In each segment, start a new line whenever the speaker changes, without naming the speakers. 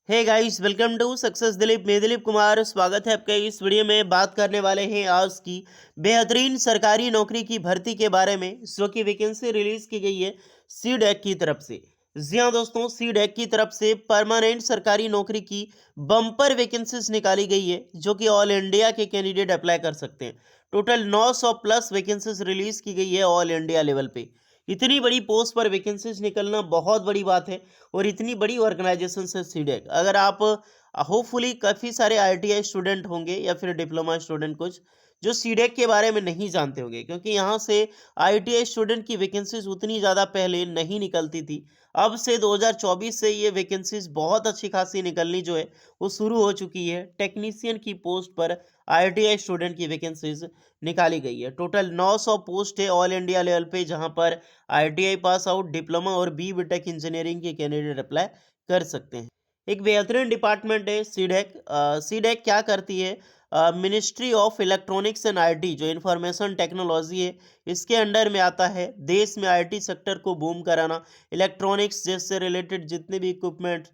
Hey guys, welcome to success Dilip. मैं दिलीप कुमार, स्वागत है आपका। इस वीडियो में बात करने वाले हैं आज की बेहतरीन सरकारी नौकरी की भर्ती के बारे में। जो की वैकेंसी रिलीज की गई है सीडैक की तरफ से। जी हाँ दोस्तों, सीडैक की तरफ से परमानेंट सरकारी नौकरी की बम्पर वैकेंसीज निकाली गई है, जो कि ऑल इंडिया के कैंडिडेट अप्लाई कर सकते हैं। टोटल 900 प्लस वैकेंसीज रिलीज की गई है ऑल इंडिया लेवल पे। इतनी बड़ी पोस्ट पर वैकेंसीज निकलना बहुत बड़ी बात है और इतनी बड़ी ऑर्गेनाइजेशन से सीडेक। अगर आप होपफुली काफ़ी सारे आईटीआई स्टूडेंट होंगे या फिर डिप्लोमा स्टूडेंट कुछ जो सीडेक के बारे में नहीं जानते होंगे, क्योंकि यहाँ से आईटीआई स्टूडेंट की वैकेंसीज उतनी ज़्यादा पहले नहीं निकलती थी। अब से 2024 से ये वैकेंसीज बहुत अच्छी खासी निकलनी जो है वो शुरू हो चुकी है। टेक्नीशियन की पोस्ट पर आईटीआई स्टूडेंट की वैकेंसीज निकाली गई है। टोटल 900 पोस्ट है ऑल इंडिया लेवल पे, जहाँ पर आईटीआई पास आउट, डिप्लोमा और बीटेक इंजीनियरिंग के कैंडिडेट अप्लाई कर सकते हैं। एक बेहतरीन डिपार्टमेंट है सीडेक। सीडेक क्या करती है? Ministry of electronics and IT, जो इंफॉर्मेशन टेक्नोलॉजी है, इसके अंडर में आता है। देश में आईटी सेक्टर को बूम कराना, इलेक्ट्रॉनिक्स जैसे रिलेटेड जितने भी इक्विपमेंट,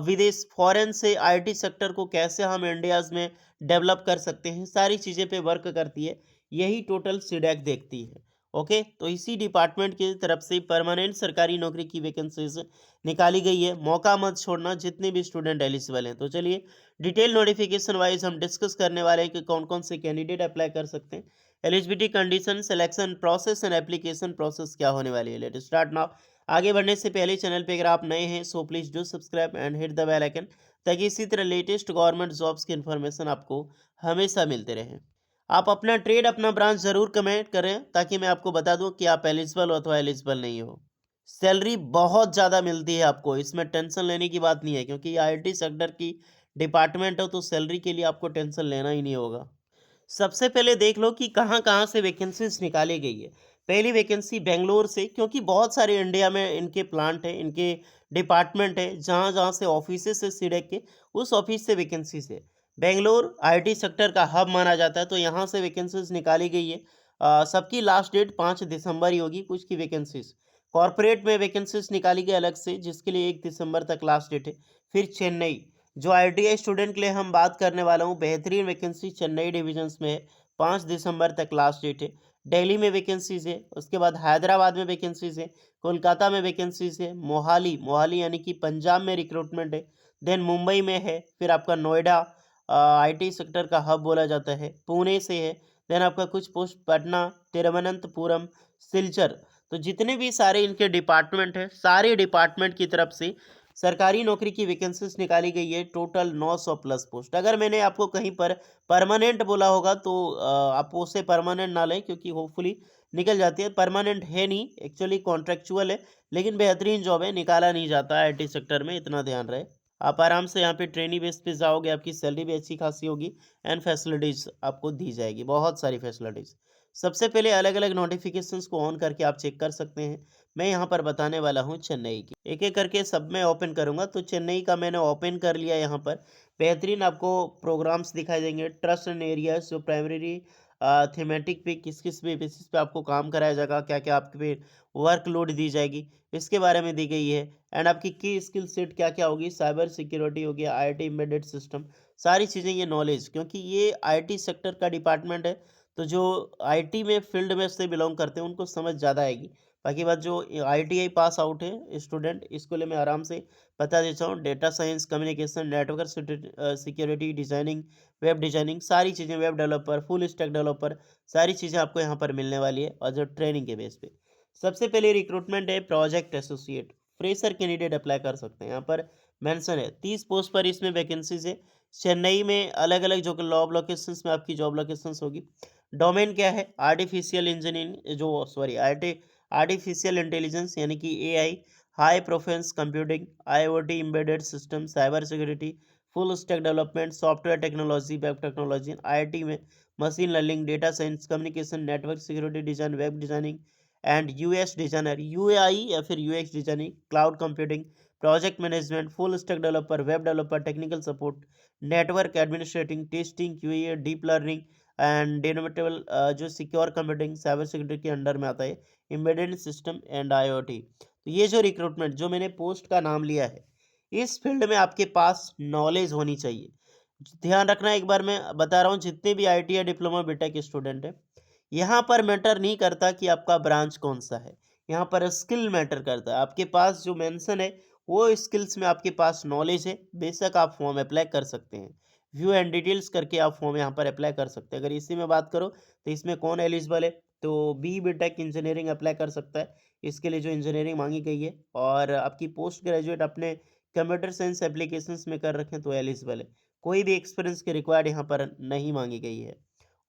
विदेश फॉरेन से आईटी सेक्टर को कैसे हम इंडियाज में डेवलप कर सकते हैं, सारी चीज़ें पे वर्क करती है। यही टोटल सीडेक देखती है। ओके, तो इसी डिपार्टमेंट की तरफ से परमानेंट सरकारी नौकरी की वैकेंसीज निकाली गई है। मौका मत छोड़ना, जितने भी स्टूडेंट एलिजिबल हैं। तो चलिए डिटेल नोटिफिकेशन वाइज हम डिस्कस करने वाले हैं कि कौन कौन से कैंडिडेट अप्लाई कर सकते हैं। Eligibility condition, selection process and application process क्या होने वाली है। Let start now. आगे बढ़ने से पहले चैनल पे अगर आप नए हैं so please do subscribe and hit the bell icon, ताकि इसी तरह लेटेस्ट गवर्नमेंट जॉब्स की इन्फॉर्मेशन आपको हमेशा मिलते रहे। आप अपना ट्रेड, अपना ब्रांच ज़रूर कमेंट करें, ताकि मैं आपको बता दूं कि आप एलिजिबल हो अथवा एलिजिबल नहीं हो। सैलरी बहुत ज़्यादा मिलती है आपको, इसमें टेंशन लेने की बात नहीं है, क्योंकि ये आईटी सेक्टर की डिपार्टमेंट हो तो सैलरी के लिए आपको टेंशन लेना ही नहीं होगा। सबसे पहले देख लो कि कहाँ-कहाँ से वैकेंसीज निकाली गई है। पहली वैकेंसी बेंगलोर से, क्योंकि बहुत सारे इंडिया में इनके प्लांट हैं, इनके डिपार्टमेंट है, जहाँ-जहाँ से ऑफिसेस है सीडेक के, उस ऑफिस से वैकेंसीज है। बेंगलोर आईटी सेक्टर का हब माना जाता है, तो यहाँ से वैकेंसीज निकाली गई है। सबकी लास्ट डेट 5 दिसंबर ही होगी, कुछ की वैकेंसीज। कॉर्पोरेट में वैकेंसीज निकाली गई अलग से, जिसके लिए 1 दिसंबर तक लास्ट डेट है। फिर चेन्नई, जो आईटीआई स्टूडेंट के लिए हम बात करने वाला हूँ, बेहतरीन वैकेंसी चेन्नई डिविजन्स में है। 5 दिसंबर तक लास्ट डेट है। दिल्ली में वैकेंसीज है, उसके बाद हैदराबाद में वैकेंसीज है, कोलकाता में वैकेंसीज है, मोहाली मोहाली यानी कि पंजाब में रिक्रूटमेंट है। देन मुंबई में है, फिर आपका नोएडा आईटी सेक्टर का हब बोला जाता है, पुणे से है। देन आपका कुछ पोस्ट पटना, तिरुवनंतपुरम, सिलचर। तो जितने भी सारे इनके डिपार्टमेंट हैं, सारे डिपार्टमेंट की तरफ से सरकारी नौकरी की वैकेंसीज निकाली गई है। Total 900 plus post. अगर मैंने आपको कहीं पर परमानेंट बोला होगा तो आप उसे परमानेंट ना लें, क्योंकि होपफुली निकल जाती है। परमानेंट है नहीं, एक्चुअली कॉन्ट्रेक्चुअल है, लेकिन बेहतरीन जॉब है, निकाला नहीं जाता है आईटी सेक्टर में, इतना ध्यान रहे। आप आराम से यहाँ पे ट्रेनी बेस पे जाओगे, आपकी सैलरी भी अच्छी खासी होगी एंड फैसिलिटीज़ आपको दी जाएगी, बहुत सारी फैसिलिटीज़। सबसे पहले अलग-अलग नोटिफिकेशंस को ऑन करके आप चेक कर सकते हैं। मैं यहाँ पर बताने वाला हूँ चेन्नई की। एक-एक करके सब मैं ओपन करूँगा, तो चेन्नई का मैंने ओपन कर लिया यहाँ पर। बेहतरीन आपको प्रोग्राम्स दिखाई देंगे, ट्रस्ट एंड एरियाज़, जो प्राइमरी थीमेटिक पे किस-किस पे बेसिस पे आपको काम कराया जाएगा, क्या-क्या आपके पे वर्कलोड दी जाएगी, इसके बारे में दी गई है। एंड आपकी की स्किल सेट क्या-क्या होगी, साइबर सिक्योरिटी हो गया, आईटी एम्बेडेड सिस्टम, सारी चीज़ें, ये नॉलेज, क्योंकि ये आईटी सेक्टर का डिपार्टमेंट है, तो जो आईटी में फील्ड में से बिलॉन्ग करते हैं उनको समझ ज़्यादा आएगी। बाकी बात, जो आईटीआई पास आउट है स्टूडेंट, इसको लिए मैं आराम से बता देता हूँ। Data science, communication, network security, designing, web designing, सारी चीज़ें, web developer, full stack developer, सारी चीज़ें आपको यहाँ पर मिलने वाली है, और जो ट्रेनिंग के बेस पे। सबसे पहले रिक्रूटमेंट है project associate, fresher candidate apply कर सकते हैं। यहाँ पर मेंशन है 30 पोस्ट पर इसमें वैकेंसीज है। चेन्नई में अलग-अलग जो कि जॉब लोकेशंस में आपकी जॉब लोकेशंस होगी। डोमेन क्या है? आर्टिफिशियल इंजीनियरिंग, जो सॉरी आर्टिफिशियल इंटेलिजेंस यानी कि AI, high performance computing, IoT, embedded system, cyber security, full stack development, software technology, web technology, IT में machine learning, data science, communication, network security, design, web designing and US designer, UI या फिर UX designing, cloud computing, project management, full stack developer, web developer, technical support, network administrating, testing, QA, deep learning and डिनोमेटेबल, जो secure computing, cyber security के under में आता है, embedded system and IoT. तो ये जो रिक्रूटमेंट, जो मैंने पोस्ट का नाम लिया है, इस फील्ड में आपके पास नॉलेज होनी चाहिए। ध्यान रखना, एक बार मैं बता रहा हूँ, जितने भी ITI डिप्लोमा बीटेक स्टूडेंट हैं, यहाँ पर मैटर नहीं करता कि आपका ब्रांच कौन सा है, यहाँ पर स्किल मैटर करता है। आपके पास जो मेंशन है वो स्किल्स में आपके पास नॉलेज है, बेशक आप फॉर्म अप्लाई कर सकते हैं। व्यू एंड डिटेल्स करके आप फॉर्म यहाँ पर अप्लाई कर सकते हैं। अगर इसी में बात करो तो इसमें कौन एलिजिबल है, तो बी बीटेक इंजीनियरिंग अप्लाई कर सकता है, इसके लिए जो इंजीनियरिंग मांगी गई है। और आपकी पोस्ट ग्रेजुएट अपने कंप्यूटर साइंस एप्लीकेशंस में कर रखें तो एलिजिबल है। कोई भी एक्सपीरियंस की रिक्वायर्ड यहाँ पर नहीं मांगी गई है।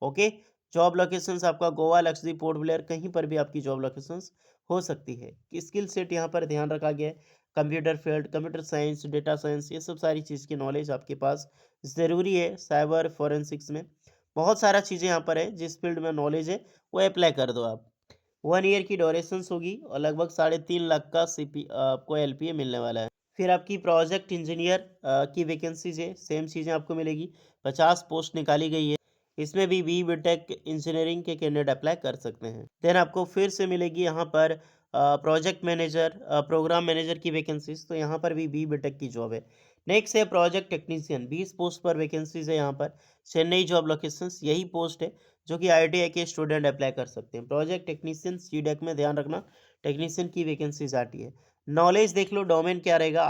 ओके। जॉब लोकेशंस आपका गोवा, लक्षद्वीप, पोर्ट ब्लेयर, कहीं पर भी आपकी जॉब लोकेशंस हो सकती है। स्किल सेट यहाँ पर ध्यान रखा गया है, computer field, computer science, data science, ये सब सारी चीज़ की नॉलेज आपके पास ज़रूरी है। साइबर फोरेंसिक्स में बहुत सारा चीज़ें यहाँ पर है, जिस फील्ड में नॉलेज है वो अप्लाई कर दो आप। 1 ईयर की ड्यूरेशंस होगी और लगभग 3.5 लाख का आपको LPA मिलने वाला है। फिर आपकी प्रोजेक्ट इंजीनियर की वैकेंसीज है, सेम चीज़ें आपको मिलेगी। 50 पोस्ट निकाली गई है, इसमें भी बी बीटेक इंजीनियरिंग के कैंडिडेट अप्लाई कर सकते हैं। देन आपको फिर से मिलेगी यहाँ पर प्रोजेक्ट मैनेजर, प्रोग्राम मैनेजर की वैकेंसीज, तो यहाँ पर भी बी बीटेक की जॉब है। नेक्स्ट है प्रोजेक्ट टेक्नीशियन, 20 पोस्ट पर वैकेंसीज है यहाँ पर। चेन्नई जॉब लोकेशंस, यही पोस्ट है जो कि ITI के स्टूडेंट अप्लाई कर सकते हैं। प्रोजेक्ट टेक्नीशियन सीडेक में ध्यान रखना, टेक्नीशियन की वैकेंसीज आती है। नॉलेज देख लो, डोमेन क्या रहेगा,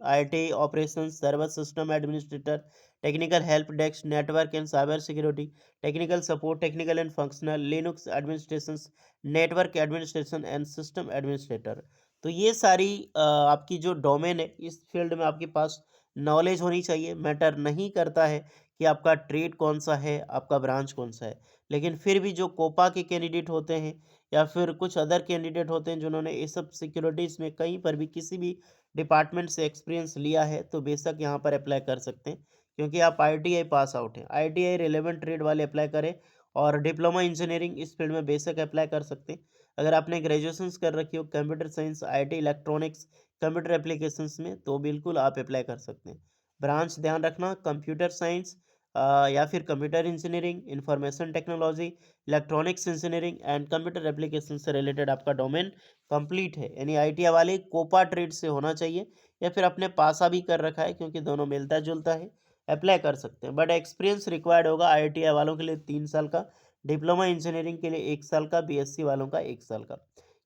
ITI operation, server system administrator, technical help desk, network and cyber security, technical support, technical and functional, Linux administration, network administration and system administrator. तो ये सारी आपकी जो डोमेन है, इस फील्ड में आपके पास नॉलेज होनी चाहिए। मैटर नहीं करता है कि आपका ट्रेड कौन सा है, आपका ब्रांच कौन सा है, लेकिन फिर भी जो कोपा के कैंडिडेट होते हैं या फिर कुछ अदर कैंडिडेट होते हैं जिन्होंने ये सब सिक्योरिटीज़ में कहीं पर भी किसी भी डिपार्टमेंट से एक्सपीरियंस लिया है, तो बेशक यहाँ पर अप्लाई कर सकते हैं, क्योंकि आप ITI पास आउट हैं। ITI रिलेवेंट ट्रेड वाले अप्लाई करें, और डिप्लोमा इंजीनियरिंग इस फील्ड में बेशक अप्लाई कर सकते हैं। अगर आपने ग्रेजुएशंस कर रखी हो computer science, IT electronics, computer applications में, तो बिल्कुल आप अप्लाई कर सकते हैं। ब्रांच ध्यान रखना, कंप्यूटर साइंस या फिर computer engineering, information technology, electronics engineering and computer application से रिलेटेड आपका डोमेन कंप्लीट है। यानी ITI वाले कोपा ट्रेड से होना चाहिए, या फिर अपने पासा भी कर रखा है, क्योंकि दोनों मिलता जुलता है, अप्लाई कर सकते हैं। बट एक्सपीरियंस रिक्वायर्ड होगा ITI वालों के लिए 3 साल का, डिप्लोमा इंजीनियरिंग के लिए 1 साल का, BSc वालों का 1 साल का।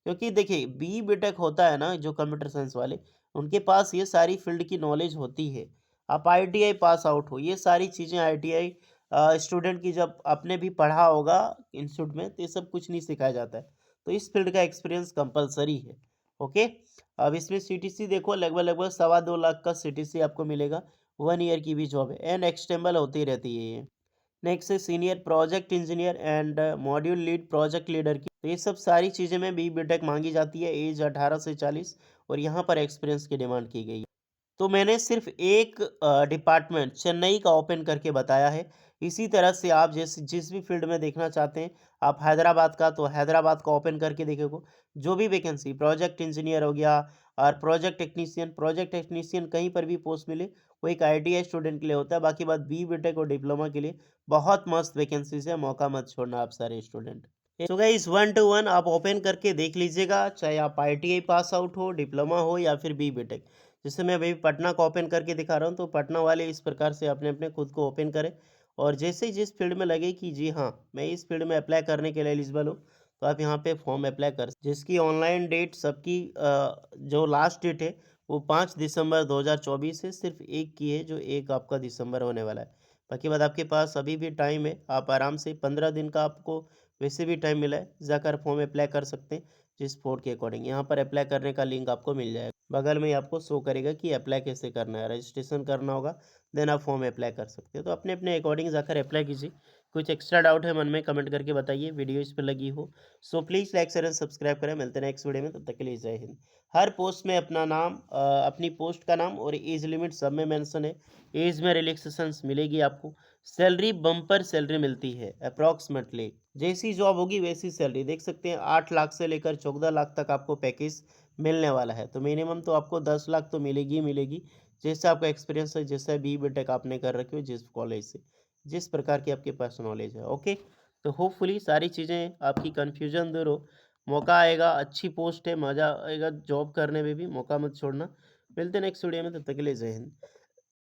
क्योंकि देखिए बी बीटेक होता है ना, जो कंप्यूटर साइंस वाले, उनके पास ये सारी फील्ड की नॉलेज होती है। आप ITI पास आउट हो, ये सारी चीज़ें ITI स्टूडेंट की जब आपने भी पढ़ा होगा इंस्टीट्यूट में, तो ये सब कुछ नहीं सिखाया जाता है। तो इस फील्ड का एक्सपीरियंस कंपलसरी है। ओके। अब इसमें CTC देखो, लगभग लगभग 2.25 लाख का CTC आपको मिलेगा। 1 ईयर की भी जॉब है एंड एक्सटेंबल होती रहती है ये। नेक्स्ट है senior project engineer and module lead, project leader की, तो ये सब सारी चीज़ें में बी बीटेक मांगी जाती है। एज 18 से 40, और यहाँ पर एक्सपीरियंस की डिमांड की गई है। तो मैंने सिर्फ एक डिपार्टमेंट चेन्नई का ओपन करके बताया है। इसी तरह से आप जिस भी फील्ड में देखना चाहते हैं, आप हैदराबाद का, तो हैदराबाद का ओपन करके देखोगे, जो भी वैकेंसी प्रोजेक्ट इंजीनियर हो गया और प्रोजेक्ट टेक्नीशियन कहीं पर भी पोस्ट मिले, वो एक ITI स्टूडेंट के लिए होता है। बाकी बात बी बीटेक और डिप्लोमा के लिए बहुत मस्त वैकेंसीज है, मौका मत छोड़ना आप सारे स्टूडेंट। तो गाइस 1 to 1 आप ओपन करके देख लीजिएगा, चाहे आप ITI पास आउट हो, डिप्लोमा हो या फिर बी बीटेक। जैसे मैं अभी पटना का ओपन करके दिखा रहा हूँ, तो पटना वाले इस प्रकार से अपने अपने खुद को ओपन करें, और जैसे ही जिस फील्ड में लगे कि जी हाँ मैं इस फील्ड में अप्लाई करने के लिए एलिजिबल हूँ, तो आप यहाँ पे फॉर्म अप्लाई कर, जिसकी ऑनलाइन डेट सबकी जो लास्ट डेट है वो 5 दिसंबर 2024 है। सिर्फ एक की है, जो 1 आपका दिसंबर होने वाला है। बाकी बात आपके पास अभी भी टाइम है, आप आराम से 15 दिन का आपको वैसे भी टाइम मिला है, जाकर फॉर्म अप्लाई कर सकते हैं जिस पोर्ट के अकॉर्डिंग। यहाँ पर अप्लाई करने का लिंक आपको मिल जाएगा, बगल में ही आपको शो करेगा कि अप्लाई कैसे करना है, रजिस्ट्रेशन करना होगा, देन आप फॉर्म अप्लाई कर सकते हैं। तो अपने अपने अकॉर्डिंग जाकर अप्लाई कीजिए। कुछ एक्स्ट्रा डाउट है मन में, कमेंट करके बताइए, वीडियो इस पर लगी हो। So please like share and subscribe करें। मिलते हैं नेक्स्ट वीडियो में, तब तक के लिए जय हिंद। हर पोस्ट में अपना नाम, अपनी पोस्ट का नाम और एज लिमिट सब में मेंशन है। एज में रिलैक्सेशंस मिलेगी आपको। सैलरी बम्पर सैलरी मिलती है अप्रॉक्सीमेटली, जैसी जॉब होगी वैसी सैलरी। देख सकते हैं 8 लाख से लेकर 14 लाख तक आपको पैकेज मिलने वाला है। तो मिनिमम तो आपको 10 लाख तो मिलेगी ही मिलेगी, जैसे आपका एक्सपीरियंस है, जैसा बी बीटेक आपने कर रखे हो, जिस कॉलेज से, जिस प्रकार की आपके पास नॉलेज है। ओके। तो होपफुली सारी चीज़ें आपकी कन्फ्यूजन दूर हो। मौका आएगा, अच्छी पोस्ट है, मज़ा आएगा जॉब करने में भी, मौका मत छोड़ना। मिलते हैं नेक्स्ट वीडियो में, तब तक के लिए जय हिंद।